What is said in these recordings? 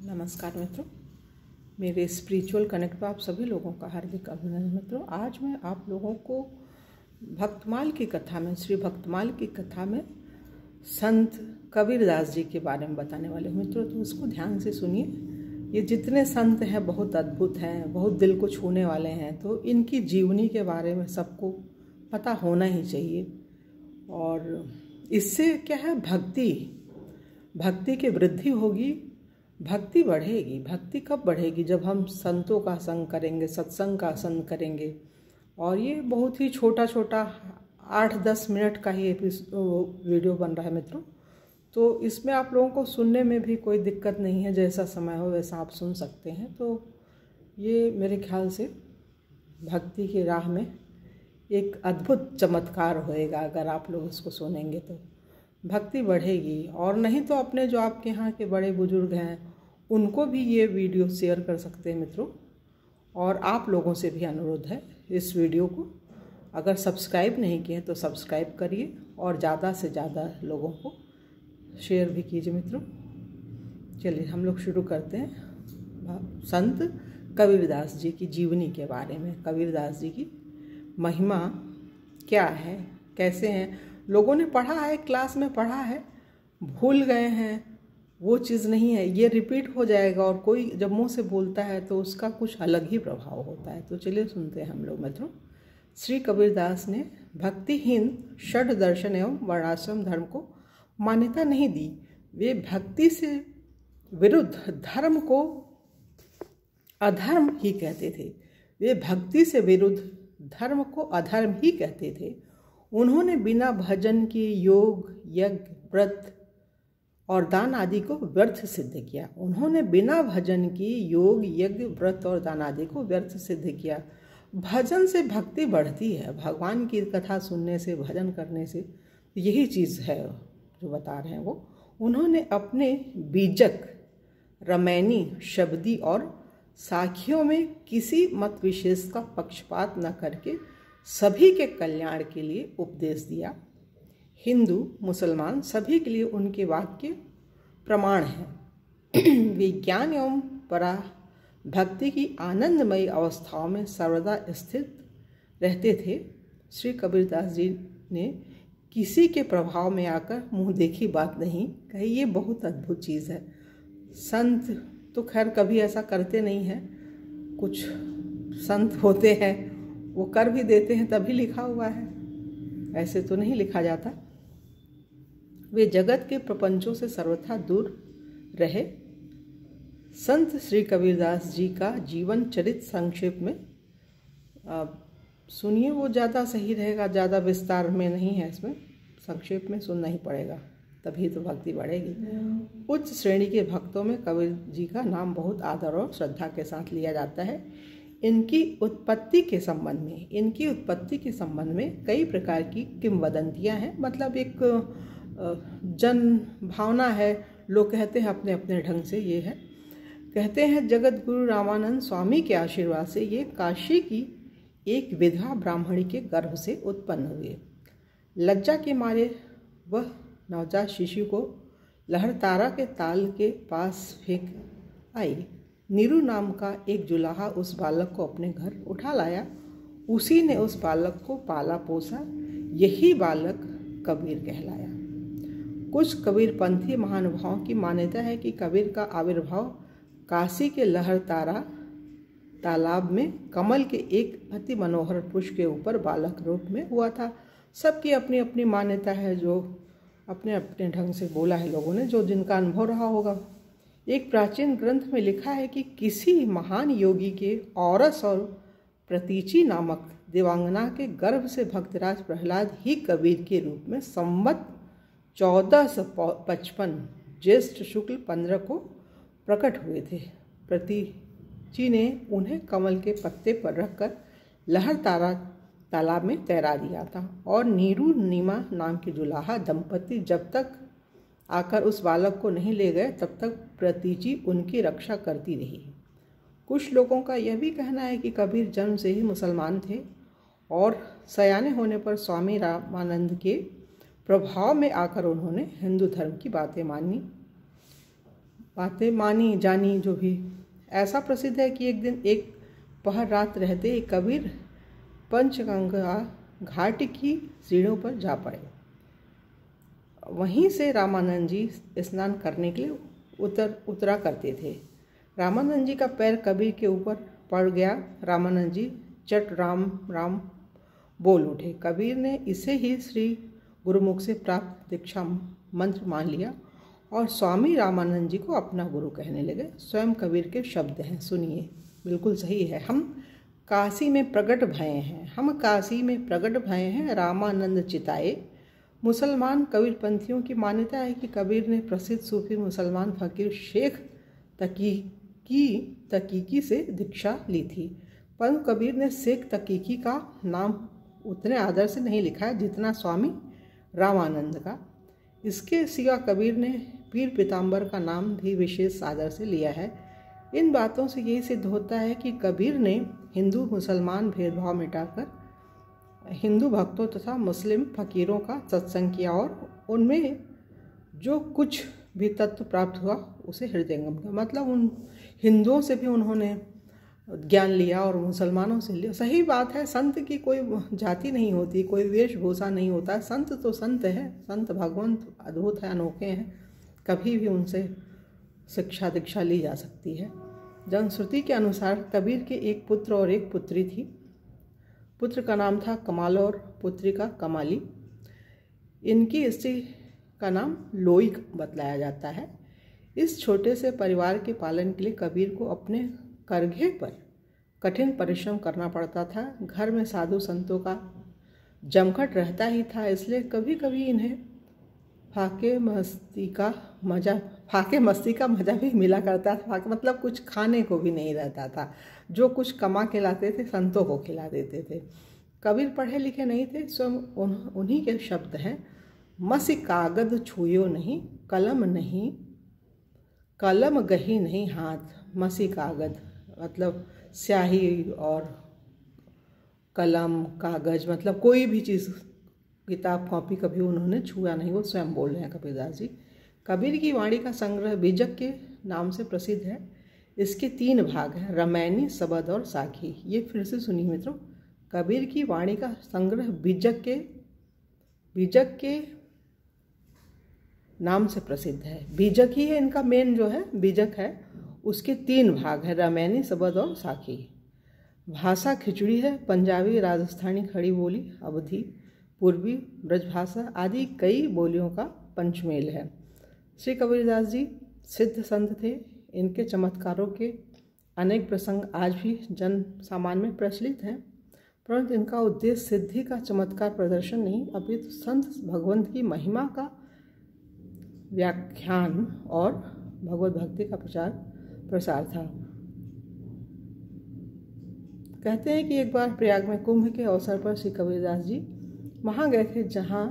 नमस्कार मित्रों, मेरे स्पिरिचुअल कनेक्ट पर आप सभी लोगों का हार्दिक अभिनंदन। मित्रों, आज मैं आप लोगों को भक्तमाल की कथा में, श्री भक्तमाल की कथा में संत कबीरदास जी के बारे में बताने वाले हूँ। मित्रों, तो उसको ध्यान से सुनिए। ये जितने संत हैं बहुत अद्भुत हैं, बहुत दिल को छूने वाले हैं, तो इनकी जीवनी के बारे में सबको पता होना ही चाहिए। और इससे क्या है, भक्ति की वृद्धि होगी, भक्ति बढ़ेगी। भक्ति कब बढ़ेगी? जब हम संतों का संग करेंगे, सत्संग का संग करेंगे। और ये बहुत ही छोटा 8-10 मिनट का ही वीडियो बन रहा है मित्रों, तो इसमें आप लोगों को सुनने में भी कोई दिक्कत नहीं है। जैसा समय हो वैसा आप सुन सकते हैं। तो ये मेरे ख्याल से भक्ति की राह में एक अद्भुत चमत्कार होएगा। अगर आप लोग इसको सुनेंगे तो भक्ति बढ़ेगी। और नहीं तो अपने जो आपके यहाँ के बड़े बुजुर्ग हैं उनको भी ये वीडियो शेयर कर सकते हैं मित्रों। और आप लोगों से भी अनुरोध है, इस वीडियो को अगर सब्सक्राइब नहीं किए तो सब्सक्राइब करिए और ज़्यादा से ज़्यादा लोगों को शेयर भी कीजिए मित्रों। चलिए हम लोग शुरू करते हैं संत कबीरदास जी की जीवनी के बारे में। कबीरदास जी की महिमा क्या है, कैसे हैं? लोगों ने पढ़ा है, क्लास में पढ़ा है, भूल गए हैं, वो चीज़ नहीं है। ये रिपीट हो जाएगा और कोई जब मुंह से बोलता है तो उसका कुछ अलग ही प्रभाव होता है। तो चलिए सुनते हैं हम लोग मित्रों। श्री कबीरदास ने भक्तिहीन षड दर्शन एवं वर्णाश्रम धर्म को मान्यता नहीं दी। वे भक्ति से विरुद्ध धर्म को अधर्म ही कहते थे। वे भक्ति से विरुद्ध धर्म को अधर्म ही कहते थे। उन्होंने बिना भजन के योग, यज्ञ, व्रत और दान आदि को व्यर्थ सिद्ध किया। उन्होंने बिना भजन की योग, यज्ञ, व्रत और दान आदि को व्यर्थ सिद्ध किया। भजन से भक्ति बढ़ती है, भगवान की कथा सुनने से, भजन करने से, यही चीज़ है जो बता रहे हैं वो। उन्होंने अपने बीजक, रमैनी, शब्दी और साखियों में किसी मत विशेष का पक्षपात न करके सभी के कल्याण के लिए उपदेश दिया। हिंदू, मुसलमान सभी के लिए उनके वाक्य प्रमाण हैं। वे ज्ञान एवं परा भक्ति की आनंदमयी अवस्थाओं में सर्वदा स्थित रहते थे। श्री कबीरदास जी ने किसी के प्रभाव में आकर मुंह देखी बात नहीं कही। ये बहुत अद्भुत चीज़ है। संत तो खैर कभी ऐसा करते नहीं हैं। कुछ संत होते हैं वो कर भी देते हैं, तभी लिखा हुआ है, ऐसे तो नहीं लिखा जाता। वे जगत के प्रपंचों से सर्वथा दूर रहे। संत श्री कबीरदास जी का जीवन चरित संक्षेप में सुनिए, वो ज़्यादा सही रहेगा। ज़्यादा विस्तार में नहीं है, इसमें संक्षेप में सुनना ही पड़ेगा, तभी तो भक्ति बढ़ेगी। उच्च श्रेणी के भक्तों में कबीर जी का नाम बहुत आदर और श्रद्धा के साथ लिया जाता है। इनकी उत्पत्ति के संबंध में कई प्रकार की किंवदंतियां हैं। मतलब एक जन भावना है। लोग कहते हैं अपने अपने ढंग से। ये है, कहते हैं जगत गुरु रामानंद स्वामी के आशीर्वाद से ये काशी की एक विधवा ब्राह्मणी के गर्भ से उत्पन्न हुए। लज्जा के मारे वह नवजात शिशु को लहरतारा के ताल के पास फेंक आई। नीरू नाम का एक जुलाहा उस बालक को अपने घर उठा लाया। उसी ने उस बालक को पाला पोसा। यही बालक कबीर कहलाया। कुछ कबीरपंथी महानुभावों की मान्यता है कि कबीर का आविर्भाव काशी के लहरतारा तालाब में कमल के एक अति मनोहर पुष्प के ऊपर बालक रूप में हुआ था। सबकी अपनी अपनी मान्यता है, जो अपने अपने ढंग से बोला है लोगों ने, जो जिनका अनुभव रहा होगा। एक प्राचीन ग्रंथ में लिखा है कि किसी महान योगी के औरस और प्रतीचि नामक देवांगना के गर्भ से भक्तराज प्रहलाद ही कबीर के रूप में संवत 1455 ज्येष्ठ शुक्ल 15 को प्रकट हुए थे। प्रतीचि ने उन्हें कमल के पत्ते पर रखकर लहरतारा तालाब में तैरा दिया था। और नीरू नीमा नाम के जुलाहा दंपति जब तक आकर उस बालक को नहीं ले गए तब तक प्रतीचि उनकी रक्षा करती रही। कुछ लोगों का यह भी कहना है कि कबीर जन्म से ही मुसलमान थे और सयाने होने पर स्वामी रामानंद के प्रभाव में आकर उन्होंने हिंदू धर्म की बातें मानी। बातें मानी जानी जो भी। ऐसा प्रसिद्ध है कि एक दिन एक पहर रात रहते ही कबीर पंचगंगा घाट की सीढ़ियों पर जा पड़े। वहीं से रामानंद जी स्नान करने के लिए उतरा करते थे। रामानंद जी का पैर कबीर के ऊपर पड़ गया। रामानंद जी चट राम राम बोल उठे। कबीर ने इसे ही श्री गुरुमुख से प्राप्त दीक्षा मंत्र मान लिया और स्वामी रामानंद जी को अपना गुरु कहने लगे। स्वयं कबीर के शब्द हैं, सुनिए, बिल्कुल सही है। हम काशी में प्रकट भये हैं, हम काशी में प्रकट भये हैं, रामानंद चिताए। मुसलमान कबीरपंथियों की मान्यता है कि कबीर ने प्रसिद्ध सूफी मुसलमान फकीर शेख तकीकी से दीक्षा ली थी, परंतु कबीर ने शेख तकीकी का नाम उतने आदर से नहीं लिखा है जितना स्वामी रामानंद का। इसके सिवा कबीर ने पीर पीताम्बर का नाम भी विशेष आदर से लिया है। इन बातों से यही सिद्ध होता है कि कबीर ने हिंदू मुसलमान भेदभाव मिटाकर हिंदू भक्तों तथा मुस्लिम फकीरों का सत्संग किया और उनमें जो कुछ भी तत्व प्राप्त हुआ उसे हृदयंगम किया। मतलब उन हिंदुओं से भी उन्होंने ज्ञान लिया और मुसलमानों से लिया। सही बात है, संत की कोई जाति नहीं होती, कोई वेशभूषा नहीं होता। संत तो संत है, संत भगवंत अद्भुत है, अनोखे हैं, कभी भी उनसे शिक्षा दीक्षा ली जा सकती है। जनश्रुति के अनुसार कबीर के एक पुत्र और एक पुत्री थी। पुत्र का नाम था कमाल और पुत्री का कमाली। इनकी स्त्री का नाम लोई बतलाया जाता है। इस छोटे से परिवार के पालन के लिए कबीर को अपने करघे पर कठिन परिश्रम करना पड़ता था। घर में साधु संतों का जमघट रहता ही था, इसलिए कभी कभी इन्हें फाके मस्ती का मजा भी मिला करता था। मतलब कुछ खाने को भी नहीं रहता था, जो कुछ कमा के लाते थे संतों को खिला देते थे। कबीर पढ़े लिखे नहीं थे, स्वयं उन्हीं के शब्द हैं, मसी कागद छुयो नहीं, कलम गही नहीं हाथ। मसी कागज मतलब स्याही और कलम कागज, मतलब कोई भी चीज़, किताब कॉपी कभी उन्होंने छुआ नहीं, वो स्वयं बोल रहे हैं कबीरदास जी। कबीर की वाणी का संग्रह बीजक के नाम से प्रसिद्ध है। इसके 3 भाग हैं, रामायणी, सबद और साखी। ये फिर से सुनिए मित्रों, कबीर की वाणी का संग्रह बीजक के नाम से प्रसिद्ध है। बीजक ही है इनका मेन, जो है बीजक है, उसके 3 भाग हैं, रामायणी, सबद और साखी। भाषा खिचड़ी है, पंजाबी, राजस्थानी, खड़ी बोली, अवधी, पूर्वी, ब्रजभाषा आदि कई बोलियों का पंचमेल है। श्री कबीरदास जी सिद्ध संत थे। इनके चमत्कारों के अनेक प्रसंग आज भी जन सामान्य में प्रचलित हैं, परंतु इनका उद्देश्य सिद्धि का चमत्कार प्रदर्शन नहीं, अपितु संत भगवंत की महिमा का व्याख्यान और भगवत भक्ति का प्रसार था। कहते हैं कि एक बार प्रयाग में कुंभ के अवसर पर श्री कबीरदास जी वहाँ गए थे, जहाँ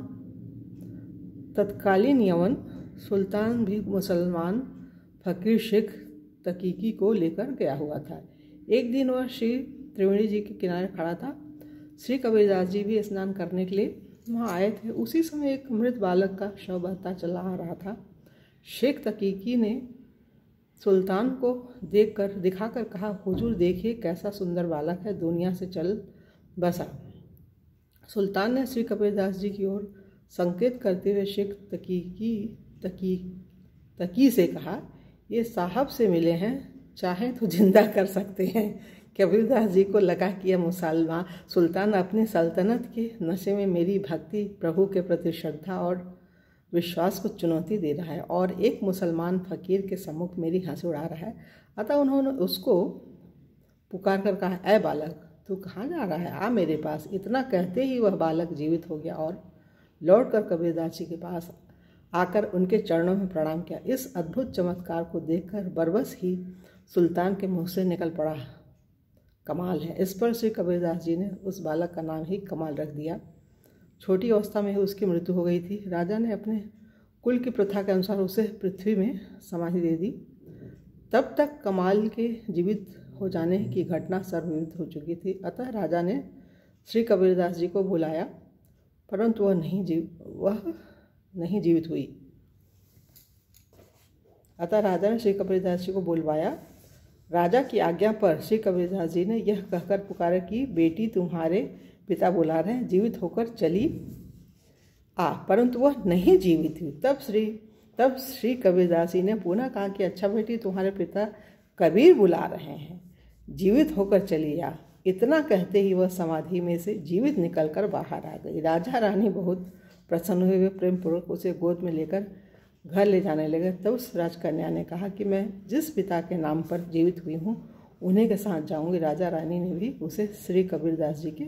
तत्कालीन यवन सुल्तान भी मुसलमान फकीर शेख तकीकी को लेकर गया हुआ था। एक दिन वह श्री त्रिवेणी जी के किनारे खड़ा था। श्री कबीरदास जी भी स्नान करने के लिए वहाँ आए थे। उसी समय एक मृत बालक का शव बहता चला आ रहा था। शेख तकीकी ने सुल्तान को दिखाकर कहा, हुजूर देखिए कैसा सुंदर बालक है, दुनिया से चल बसा। सुल्तान ने श्री कबीरदास जी की ओर संकेत करते हुए शेख तकी से कहा, ये साहब से मिले हैं, चाहे तो जिंदा कर सकते हैं। कबीरदास जी को लगा कि यह मुसलमान सुल्तान अपनी सल्तनत के नशे में मेरी भक्ति, प्रभु के प्रति श्रद्धा और विश्वास को चुनौती दे रहा है और एक मुसलमान फकीर के सम्मुख मेरी हंसी उड़ा रहा है। अतः उन्होंने उसको पुकार कर कहा, ऐ बालक, तू कहाँ जा रहा है, आ मेरे पास। इतना कहते ही वह बालक जीवित हो गया और लौटकर कबीरदास जी के पास आकर उनके चरणों में प्रणाम किया। इस अद्भुत चमत्कार को देखकर बरबस ही सुल्तान के मुँह से निकल पड़ा, कमाल है। इस पर श्री कबीरदास जी ने उस बालक का नाम ही कमाल रख दिया। छोटी अवस्था में ही उसकी मृत्यु हो गई थी। राजा ने अपने कुल की प्रथा के अनुसार उसे पृथ्वी में समाधि दे दी। तब तक कमाल के जीवित हो जाने की घटना सर्वविदित हो चुकी थी। अतः राजा ने श्री कबीरदास जी को बुलाया, परंतु वह नहीं जीवित हुई। अतः राजा ने श्री कबीरदास जी को बुलवाया। राजा की आज्ञा पर श्री कबीरदास जी ने यह कहकर पुकारा कि बेटी तुम्हारे पिता बुला रहे हैं, जीवित होकर चली आ। परंतु वह नहीं जीवित हुई। तब श्री कबीरदास जी ने पुनः कहा कि अच्छा बेटी, तुम्हारे पिता कबीर बुला रहे हैं, जीवित होकर चली आ। इतना कहते ही वह समाधि में से जीवित निकलकर बाहर आ गई। राजा रानी बहुत प्रसन्न हुए, प्रेम पूर्वक उसे गोद में लेकर घर ले जाने लगे। तब उस राजकन्या ने कहा कि मैं जिस पिता के नाम पर जीवित हुई हूँ उन्हीं के साथ जाऊँगी। राजा रानी ने भी उसे श्री कबीरदास जी के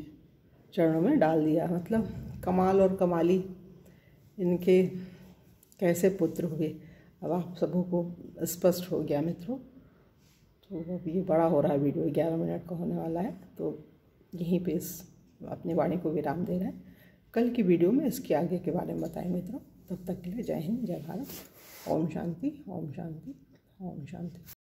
चरणों में डाल दिया। मतलब कमाल और कमाली इनके कैसे पुत्र हुए, अब आप सबों को स्पष्ट हो गया मित्रों। तो अब ये बड़ा हो रहा है वीडियो, 11 मिनट का होने वाला है, तो यहीं पे इस अपनी वाणी को विराम दे रहे हैं। कल की वीडियो में इसके आगे के बारे में बताएं मित्रों। तब तक के लिए जय हिंद, जय भारत। ओम शांति, ओम शांति, ओम शांति।